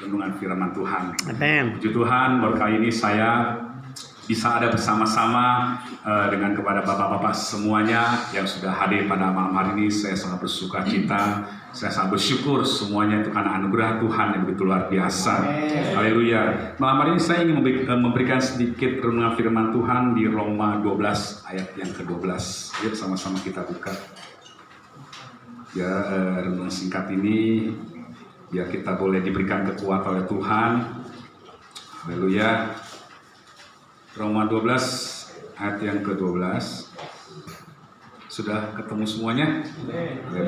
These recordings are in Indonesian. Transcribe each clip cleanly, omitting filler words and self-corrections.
renungan firman Tuhan. Amen. Puji Tuhan, baru kali ini saya bisa ada bersama-sama dengan kepada bapak-bapak semuanya yang sudah hadir pada malam hari ini. Saya sangat bersuka cita, saya sangat bersyukur semuanya itu karena anugerah Tuhan yang begitu luar biasa. Haleluya. Malam hari ini saya ingin memberikan sedikit renungan firman Tuhan di Roma 12 ayat yang ke-12. Yuk sama-sama kita buka. Ya, renungan singkat ini biar kita boleh diberikan kekuatan oleh Tuhan. Haleluya. Roma 12 ayat yang ke-12. Sudah ketemu semuanya?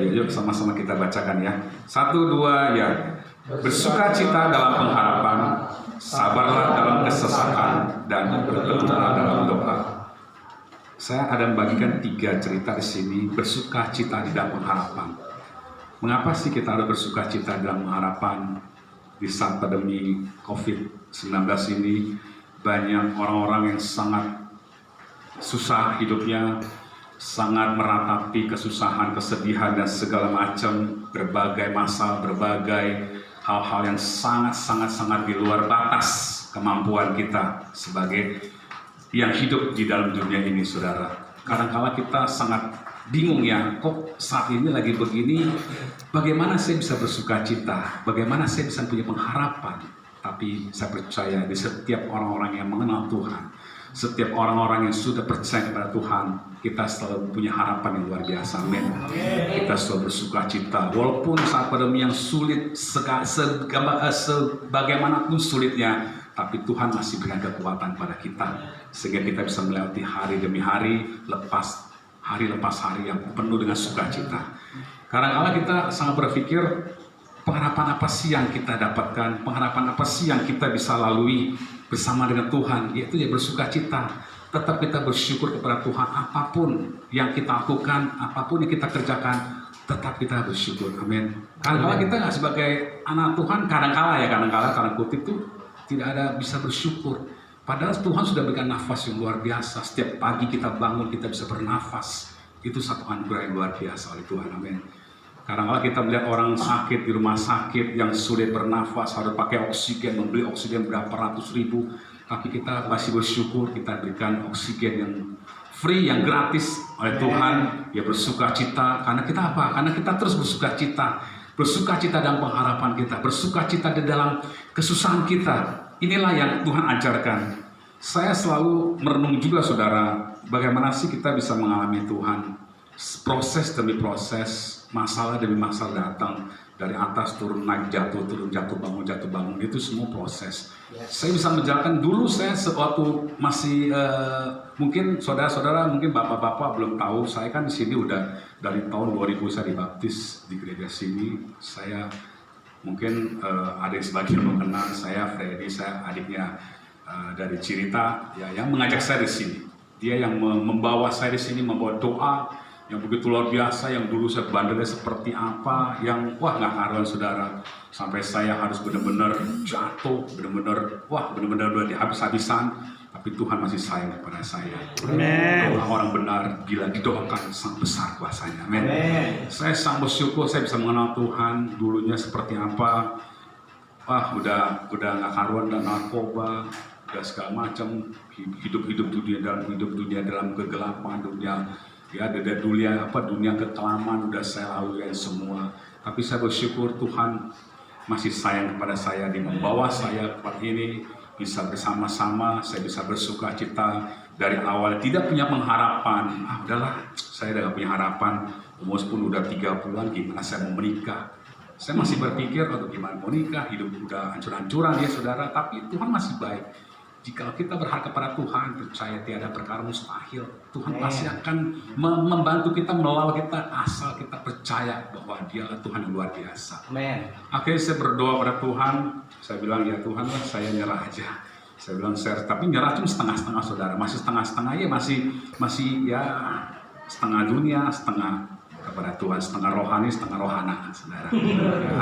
Yuk sama-sama kita bacakan ya. 1, 2 ya. Bersukacita dalam pengharapan, sabarlah dalam kesesakan, dan bertekunlah dalam doa. Saya ada membagikan 3 cerita di sini. Bersukacita di dalam pengharapan. Mengapa sih kita harus bersukacita dalam pengharapan di saat pandemi COVID-19 ini? Banyak orang-orang yang sangat susah hidupnya, sangat meratapi kesusahan, kesedihan, dan segala macam, berbagai masalah, berbagai hal-hal yang sangat di luar batas kemampuan kita sebagai yang hidup di dalam dunia ini, saudara. Kadang-kala kita sangat bingung ya, kok saat ini lagi begini, bagaimana saya bisa bersukacita, bagaimana saya bisa punya pengharapan. Tapi saya percaya di setiap orang-orang yang mengenal Tuhan, setiap orang-orang yang sudah percaya kepada Tuhan, kita selalu punya harapan yang luar biasa. Amin. Kita selalu bersukacita, walaupun saat pandemi yang sulit, sebagaimanapun sulitnya, tapi Tuhan masih berikan kekuatan pada kita, sehingga kita bisa melewati hari demi hari, hari lepas hari yang penuh dengan sukacita. Kadang-kala kita sangat berpikir, pengharapan apa sih yang kita dapatkan? Pengharapan apa sih yang kita bisa lalui bersama dengan Tuhan? Yaitu ya bersukacita. Tetap kita bersyukur kepada Tuhan. Apapun yang kita lakukan, apapun yang kita kerjakan, tetap kita bersyukur. Amin. Kadang-kala kita nggak sebagai anak Tuhan, kadang-kala karena kutip itu tidak ada bisa bersyukur. Padahal Tuhan sudah berikan nafas yang luar biasa. Setiap pagi kita bangun, kita bisa bernafas. Itu satu anugerah yang luar biasa oleh Tuhan. Amin. Kadang-kala kita melihat orang sakit di rumah sakit yang sulit bernafas, harus pakai oksigen, membeli oksigen berapa ratus ribu. Tapi kita masih bersyukur, kita berikan oksigen yang free, yang gratis oleh Tuhan. Ya bersukacita, karena kita apa? Karena kita terus bersukacita. Bersukacita dalam pengharapan kita, bersukacita di dalam kesusahan kita. Inilah yang Tuhan ajarkan. Saya selalu merenung juga, saudara, bagaimana sih kita bisa mengalami Tuhan. Proses demi proses, masalah demi masalah datang, dari atas turun naik, jatuh turun, jatuh bangun, itu semua proses. Saya bisa menjalankan dulu. Saya sewaktu masih mungkin saudara-saudara, mungkin bapak-bapak belum tahu, saya kan di sini udah dari tahun 2000 saya dibaptis di gereja sini. Saya mungkin ada yang sebagian mengenal saya, Freddy, saya adiknya dari Cirita ya, yang mengajak saya di sini. Dia yang membawa saya di sini, membawa doa yang begitu luar biasa, yang dulu saya bandelnya seperti apa, yang wah nggak karuan, saudara, sampai saya harus benar-benar jatuh, benar-benar udah habis-habisan, tapi Tuhan masih sayang kepada saya. Amen. Orang benar bila didoakan sangat besar kuasanya. Amin. Saya sangat bersyukur saya bisa mengenal Tuhan dulunya seperti apa. Wah udah nggak karuan, dan narkoba, udah segala macam, hidup dunia dalam kegelapan, dunia kekelaman udah saya lalui semua. Tapi saya bersyukur Tuhan masih sayang kepada saya, di membawa saya kepada ini, bisa bersama-sama, saya bisa bersukacita. Dari awal tidak punya pengharapan, udahlah saya udah gak punya harapan, umur pun udah 30-an, gimana saya mau menikah. Saya masih berpikir, gimana mau nikah, hidup udah hancur-hancuran ya saudara. Tapi Tuhan masih baik. Jika kita berharap kepada Tuhan, percaya tiada perkara mustahil. Tuhan pasti akan membantu kita, melawal kita, asal kita percaya bahwa Dialah Tuhan yang luar biasa. Amen. Akhirnya saya berdoa pada Tuhan, saya bilang ya Tuhan lah, saya nyerah aja. Saya bilang tapi nyerah cuma setengah-setengah, saudara, masih setengah-setengah ya, masih ya setengah dunia, setengah kepada Tuhan, setengah rohani, setengah rohana, saudara.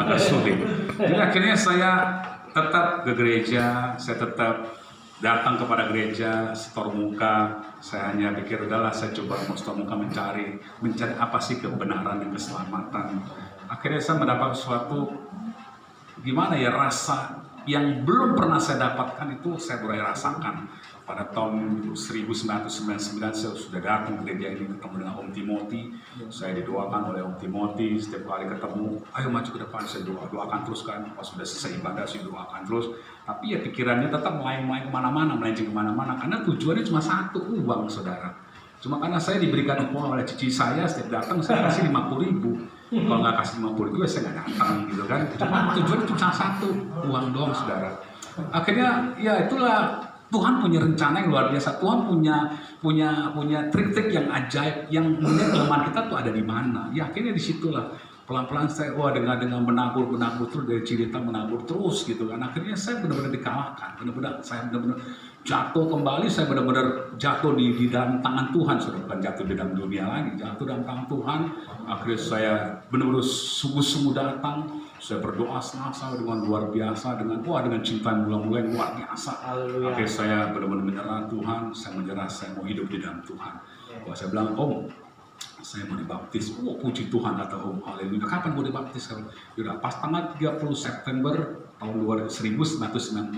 Agak sulit. Jadi akhirnya saya tetap ke gereja, saya tetap datang kepada gereja, setor muka. Saya hanya pikir udahlah, saya coba mau setor muka, mencari apa sih kebenaran dan keselamatan. Akhirnya saya mendapat sesuatu gimana ya, rasa yang belum pernah saya dapatkan itu saya mulai rasakan. Pada tahun 1999 saya sudah datang ke gereja ini, ketemu dengan Om Timothy. Saya didoakan oleh Om Timothy, setiap kali ketemu, ayo maju ke depan, saya doakan terus kan. Pas sudah selesai ibadah, saya doakan terus. Tapi ya pikirannya tetap melayang-layang kemana-mana, melenceng kemana-mana. Karena tujuannya cuma satu, uang, saudara. Cuma karena saya diberikan uang oleh cici saya, setiap datang saya kasih 50.000. Kalau nggak kasih 50.000 ya saya nggak datang gitu kan. Cuma tujuannya cuma satu, uang doang, saudara. Akhirnya ya itulah, Tuhan punya rencana yang luar biasa. Tuhan punya trik-trik yang ajaib, yang melihat kelemahan kita tuh ada di mana. Ya akhirnya disitulah pelan-pelan saya dengan menabur terus, dari cerita menabur terus gitu kan. Akhirnya saya benar-benar dikalahkan, saya benar-benar jatuh kembali, saya benar-benar jatuh di dalam tangan Tuhan, sudah bukan jatuh di dalam dunia lagi, jatuh dalam tangan Tuhan. Akhirnya saya benar-benar sungguh-sungguh datang, saya berdoa senasa dengan luar biasa, dengan cinta yang mula-mula yang luar biasa. Akhirnya saya benar-benar menyerah Tuhan, saya mau hidup di dalam Tuhan. Wah, saya bilang, Om, saya mau dibaptis. Oh, puji Tuhan, kata Om, haleluya. Kapan mau dibaptis? Yaudah, pas tanggal 30 September tahun 1999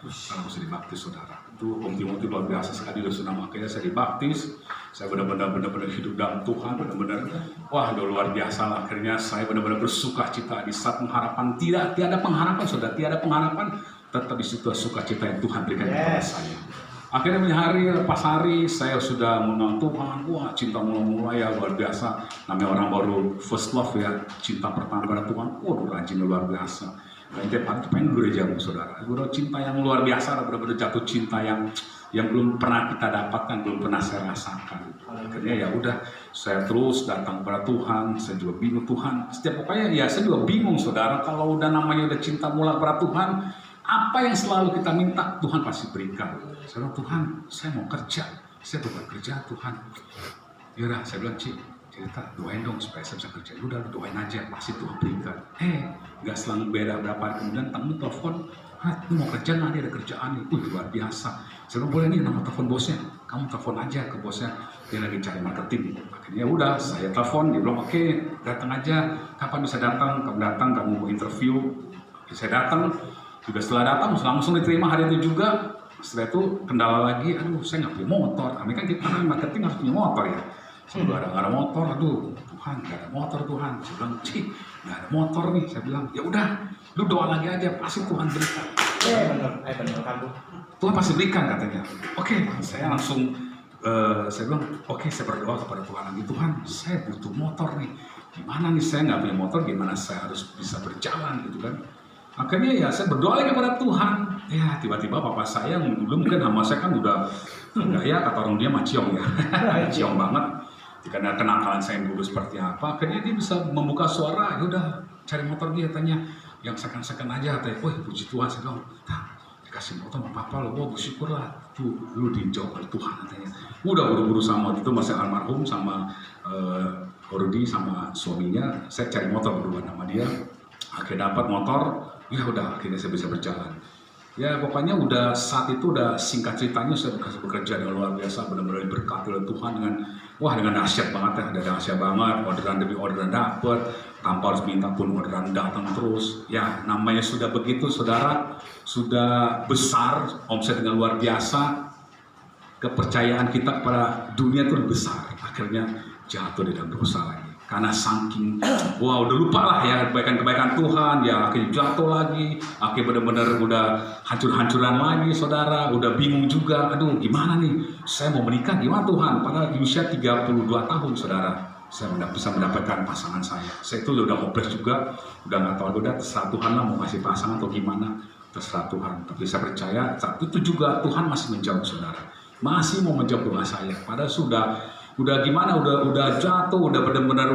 saya mesti dibaptis, saudara. Itu Om Timothy luar biasa sekali, sudah makanya saya dibaptis. Saya benar-benar hidup dalam Tuhan, benar-benar wah luar biasa lah. Akhirnya saya benar-benar bersuka cita di saat pengharapan tiada pengharapan, saudara, tiada pengharapan, tetap di situ sukacita yang Tuhan berikan kepada saya. Akhirnya hari lepas hari saya sudah mengenal Tuhan, wah cinta mula-mula ya luar biasa. Namanya orang baru first love ya, cinta pertama pada Tuhan, rajin luar biasa. Dan tiap hari pengen gereja, saudara. Udah cinta yang luar biasa, benar-benar jatuh cinta yang belum pernah kita dapatkan, belum pernah saya rasakan. Akhirnya ya udah, saya terus datang kepada Tuhan. Saya juga bingung Tuhan. Setiap pokoknya ya saya juga bingung, saudara. Kalau udah namanya udah cinta mula kepada Tuhan, apa yang selalu kita minta Tuhan pasti berikan. Saya bilang, Tuhan, saya mau kerja. Saya bukan kerja, Tuhan. Yaudah, saya bilang, cerita, doain dong supaya saya bisa kerja. Udah, doain aja, pasti Tuhan berikan. Gak selang beda berapa hari kemudian, temen telepon, lu mau kerja nggak? Ada kerjaan nih. Luar biasa. Saya bilang, boleh nih nama telepon bosnya. Kamu telepon aja ke bosnya, dia lagi cari marketing. Akhirnya udah, saya telepon, dia bilang, oke, datang aja. Kapan bisa datang? Kamu datang, kamu mau interview. Saya datang. Juga setelah datang, langsung diterima hari itu juga. Setelah itu kendala lagi, aduh saya nggak punya motor. Kami kan kita marketing harus punya motor ya. Saya bilang, nggak ada motor, aduh Tuhan, nggak ada motor Tuhan. Saya bilang, nggak ada motor nih. Saya bilang, ya udah, lu doa lagi aja, pasti Tuhan berikan. Benar kan Bu? Tuhan pasti berikan katanya. Oke, saya langsung, saya bilang, oke, saya berdoa kepada Tuhan lagi, Tuhan, saya butuh motor nih. Gimana nih, saya nggak punya motor, gimana saya harus bisa berjalan gitu kan. Akhirnya ya saya berdoa lagi kepada Tuhan. Ya tiba-tiba papa saya dulu mungkin sama saya kan udah ya kata orang dia maciong ya, ciong banget. Karena kenakalan saya dulu seperti apa, akhirnya dia bisa membuka suara. Ya udah cari motor dia, tanya yang second aja. Katanya, wah puji Tuhan, saya bilang, dikasih motor sama papa lo, wah bersyukurlah. Tuh lu dijawab oleh Tuhan katanya. Udah buru-buru sama itu masih almarhum sama Rudi sama suaminya. Saya cari motor berdua sama dia. Akhirnya dapat motor. Ya udah, akhirnya saya bisa berjalan. Ya pokoknya udah saat itu udah singkat ceritanya saya bekerja dengan luar biasa, benar-benar diberkati oleh Tuhan dengan dahsyat banget ya, ada dahsyat banget, orderan demi orderan dapet, tanpa harus minta pun orderan datang terus. Ya namanya sudah begitu, saudara, sudah besar, omset dengan luar biasa, kepercayaan kita kepada dunia itu lebih besar, akhirnya jatuh di dalam dosa lagi. Karena saking, udah lupa lah ya kebaikan-kebaikan Tuhan, ya akhirnya jatuh lagi, akhirnya benar-benar udah hancur-hancuran lagi, saudara, udah bingung juga, aduh gimana nih, saya mau menikah gimana Tuhan, padahal di usia 32 tahun, saudara, saya bisa mendapatkan pasangan saya itu udah hopeless juga, udah nggak tahu, udah terserah Tuhan lah mau kasih pasangan atau gimana, terserah Tuhan, tapi saya percaya saat itu juga Tuhan masih menjawab, saudara, masih mau menjawab doa saya, padahal udah gimana, udah jatuh, udah benar-benar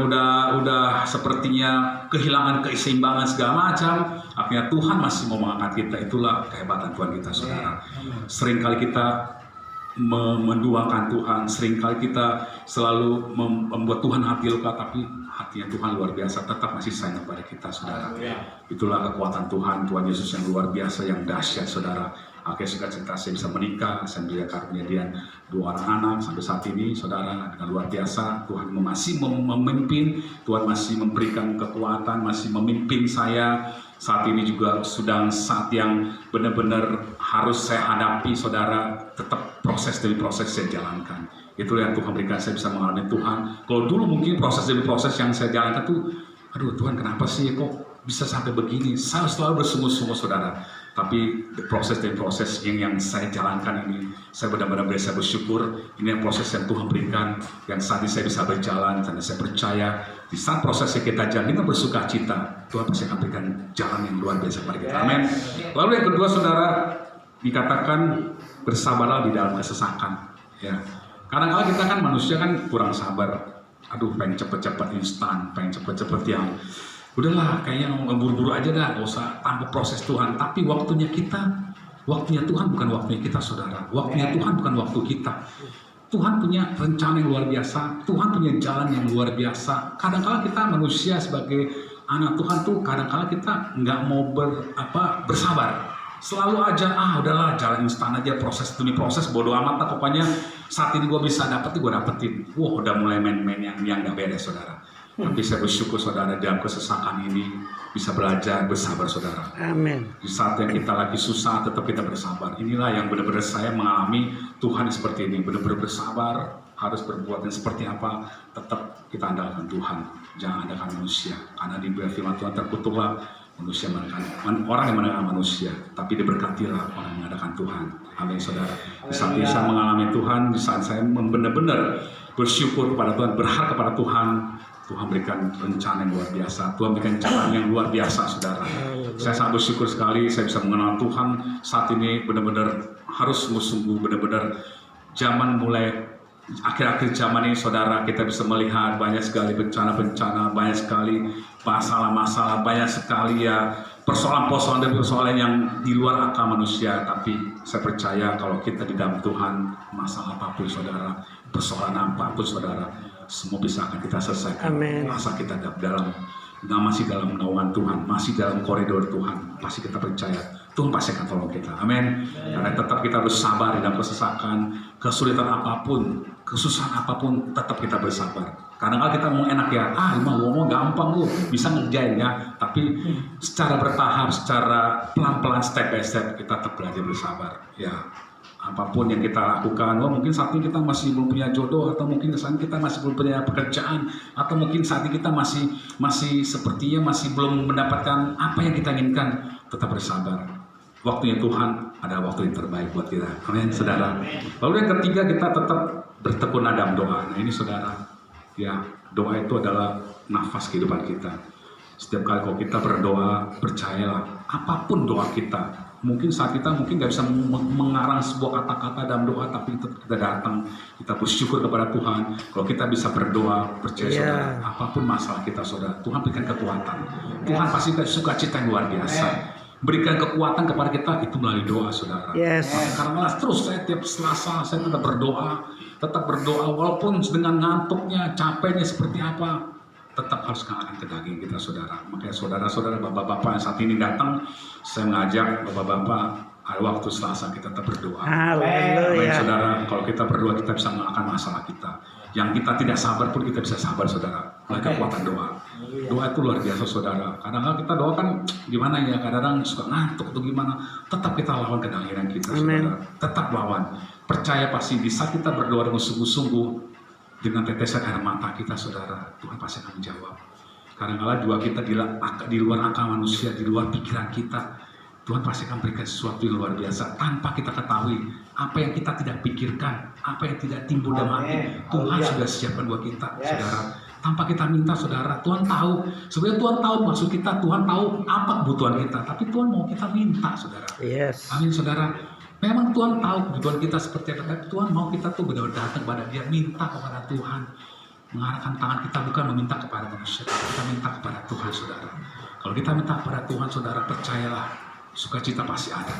udah sepertinya kehilangan keseimbangan segala macam. Akhirnya Tuhan masih mau mengangkat kita. Itulah kehebatan Tuhan kita, saudara. Seringkali kita menduakan Tuhan, seringkali kita selalu membuat Tuhan hati luka, tapi hatinya Tuhan luar biasa, tetap masih sayang kepada kita, saudara. Itulah kekuatan Tuhan Yesus yang luar biasa, yang dahsyat, saudara. Akhirnya singkat saya bisa menikah, saya melihat karunia dia 2 orang anak sampai saat ini, saudara, dengan luar biasa. Tuhan masih memimpin, Tuhan masih memberikan kekuatan, masih memimpin saya Saat ini juga sedang saat yang benar-benar harus saya hadapi, saudara. Tetap proses demi proses saya jalankan. Itulah yang Tuhan berikan, saya bisa mengalami Tuhan. Kalau dulu mungkin proses demi proses yang saya jalankan tuh, aduh Tuhan kenapa sih kok bisa sampai begini? Saya selalu bersungguh-sungguh, saudara. Tapi proses demi proses yang saya jalankan ini, saya benar-benar bisa bersyukur. Ini proses yang Tuhan berikan, yang saat ini saya bisa berjalan, karena saya percaya di saat prosesnya kita jalan, kita bersuka cita, Tuhan pasti akan berikan jalan yang luar biasa pada kita. Amin. Lalu yang kedua, saudara, dikatakan bersabarlah di dalam kesesakan. Ya, kadang-kadang kita kan manusia kan kurang sabar. Aduh, pengen cepet-cepet instan, pengen cepet-cepet yang udahlah kayaknya buru-buru aja dah, gak usah tanpa proses Tuhan. Tapi waktunya Tuhan bukan waktunya kita, saudara. Waktunya Tuhan bukan waktu kita. Tuhan punya rencana yang luar biasa. Tuhan punya jalan yang luar biasa. Kadang-kadang kita manusia sebagai anak Tuhan tuh kadang-kadang kita nggak mau bersabar. Selalu aja udahlah jalan instan aja, proses demi proses, bodo amat lah pokoknya. Saat ini gue bisa dapetin, gue dapetin. Wah, udah mulai main-main yang nggak beres, saudara. Tapi saya bersyukur, saudara, dalam kesesakan ini bisa belajar bersabar, saudara. Amin. Di saat yang kita lagi susah, tetap kita bersabar. Inilah yang benar-benar saya mengalami Tuhan seperti ini. Benar-benar bersabar, harus berbuat yang seperti apa, tetap kita andalkan Tuhan. Jangan andalkan manusia. Karena di firman Tuhan terkutuklah manusia orang yang mengandalkan manusia, tapi diberkatilah orang yang mengandalkan Tuhan. Amin, saudara. Di saat ini saya mengalami Tuhan, di saat saya benar-benar bersyukur kepada Tuhan, berharap kepada Tuhan, Tuhan berikan rencana yang luar biasa, Tuhan berikan jalan yang luar biasa, saudara. Saya sangat bersyukur sekali saya bisa mengenal Tuhan saat ini. Benar-benar harus sungguh-sungguh, benar-benar zaman mulai akhir-akhir zaman ini, saudara, kita bisa melihat banyak sekali bencana-bencana, banyak sekali masalah-masalah, banyak sekali ya persoalan-persoalan dan persoalan yang di luar akal manusia. Tapi saya percaya kalau kita di dalam Tuhan, masalah apapun, saudara, persoalan apapun, saudara, semua bisa akan kita selesaikan. Amin. Masa kita masih dalam naungan Tuhan, masih dalam koridor Tuhan, pasti kita percaya Tuhan pasti akan tolong kita. Amin. Karena tetap kita bersabar di dalam kesesakan, kesulitan apapun, kesusahan apapun, tetap kita bersabar. Kadang-kadang kita mau enak ya, ngomong gampang lu, bisa ngerjain ya. Tapi secara bertahap, secara pelan-pelan, step by step, kita tetap belajar bersabar. Ya, apapun yang kita lakukan, mungkin saat ini kita masih belum punya jodoh, atau mungkin saat ini kita masih belum punya pekerjaan, atau mungkin saat ini kita masih sepertinya masih belum mendapatkan apa yang kita inginkan, tetap bersabar. Waktunya Tuhan ada waktu yang terbaik buat kita. Amin, saudara. Lalu yang ketiga, kita tetap bertekun dalam doa. Nah ini, saudara, ya, doa itu adalah nafas kehidupan kita. Setiap kali kalau kita berdoa, percayalah, apapun doa kita, mungkin saat kita mungkin nggak bisa mengarang sebuah kata-kata dalam doa, tapi kita datang, kita bersyukur kepada Tuhan. Kalau kita bisa berdoa, percaya, saudara, apapun masalah kita, saudara, Tuhan berikan kekuatan. Tuhan pasti sukacita yang luar biasa. Berikan kekuatan kepada kita itu melalui doa, saudara. Karena terus saya tiap Selasa saya tetap berdoa walaupun dengan ngantuknya, capeknya seperti apa, tetap harus mengarahkan ke daging kita, saudara. Makanya saudara-saudara, bapak-bapak yang saat ini datang, saya mengajak bapak-bapak, ada waktu Selasa kita tetap berdoa. Amin, saudara. Kalau kita berdoa, kita bisa mengalahkan masalah kita. Yang kita tidak sabar pun kita bisa sabar, saudara. Oleh kekuatan doa. Doa itu luar biasa, saudara. Kadang-kadang kita doa kan gimana ya, kadang-kadang suka ngantuk atau gimana. Tetap kita lawan kedagingan kita, saudara. Tetap lawan. Percaya pasti di saat kita berdoa dengan sungguh-sungguh, dengan tetesan air mata kita, saudara, Tuhan pasti akan menjawab. Kadang-kadang doa kita di luar akal manusia, di luar pikiran kita, Tuhan pasti akan berikan sesuatu yang luar biasa tanpa kita ketahui. Apa yang kita tidak pikirkan, apa yang tidak timbul dalam hati, Tuhan sudah siapkan buat kita, saudara. Tanpa kita minta, saudara, Tuhan tahu. Sebenarnya Tuhan tahu maksud kita, Tuhan tahu apa kebutuhan kita, tapi Tuhan mau kita minta, saudara. Amin, saudara. Memang Tuhan tahu kebutuhan kita seperti apa, tapi Tuhan mau kita tuh benar-benar datang kepada Dia, minta kepada Tuhan. Mengarahkan tangan kita bukan meminta kepada manusia, tapi kita minta kepada Tuhan, saudara. Kalau kita minta kepada Tuhan, saudara, percayalah, sukacita pasti ada.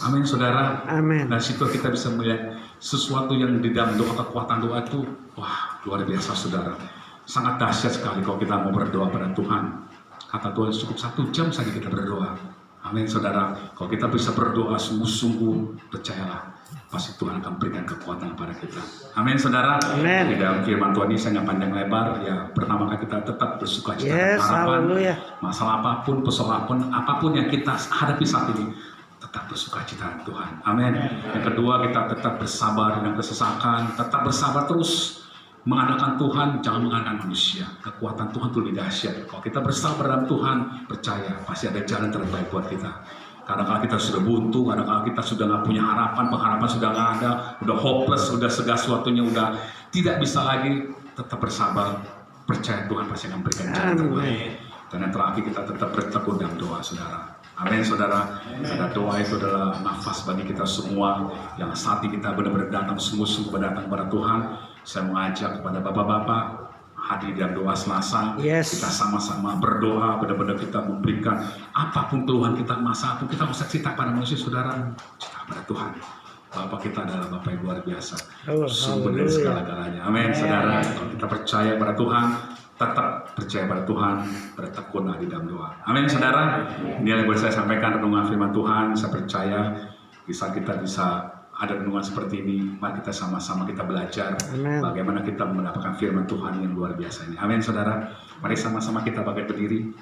Amin, saudara. Amin. Dan situ kita bisa melihat sesuatu yang di dalam doa, kekuatan doa itu, wah, luar biasa, saudara. Sangat dahsyat sekali kalau kita mau berdoa pada Tuhan. Kata Tuhan, cukup 1 jam saja kita berdoa. Amin saudara, kalau kita bisa berdoa sungguh-sungguh, percayalah, pasti Tuhan akan berikan kekuatan kepada kita. Amin saudara. Amin. Di dalam firman Tuhan ini saya nggak panjang lebar, ya pertama kali kita tetap bersuka cita dan Yes, harapan. haleluya. Masalah apapun, persoalan apapun yang kita hadapi saat ini, tetap bersuka cita dengan Tuhan. Amin. Yang kedua, kita tetap bersabar dengan kesesakan, tetap bersabar terus. Mengandalkan Tuhan, jangan mengandalkan manusia. Kekuatan Tuhan itu lebih dahsyat. Kalau kita bersabar dalam Tuhan, percaya pasti ada jalan terbaik buat kita. Kadang-kadang kita sudah buntu, kadang-kadang kita sudah nggak punya harapan, pengharapan sudah nggak ada, udah hopeless, udah segala sesuatunya udah tidak bisa lagi. Tetap bersabar, percaya Tuhan pasti akan berikan jalan terbaik. Dan yang terakhir, kita tetap bertekun dalam doa, saudara. Amin, saudara. Karena doa itu adalah nafas bagi kita semua yang saat ini kita benar-benar datang sungguh-sungguh berdatang kepada Tuhan. Saya mengajak kepada bapak-bapak hadir dalam doa Selasa. Yes. Kita sama-sama berdoa, benar-benar kita memberikan apapun keluhan kita, masalah pun kita usah cerita pada manusia, saudara. Cerita pada Tuhan. Bapak kita adalah Bapak yang luar biasa. Oh, Sumber dari haleluya. segala-galanya. Amin, saudara. Kalau kita percaya pada Tuhan, tetap percaya pada Tuhan, bertekunlah di dalam doa. Amin, saudara. Ini yang boleh saya sampaikan renungan firman Tuhan. Saya percaya bisa kita bisa ada renungan seperti ini. Mari kita sama-sama kita belajar Amin. bagaimana kita mendapatkan firman Tuhan yang luar biasa ini. Amin, saudara. Mari sama-sama kita bangkit berdiri.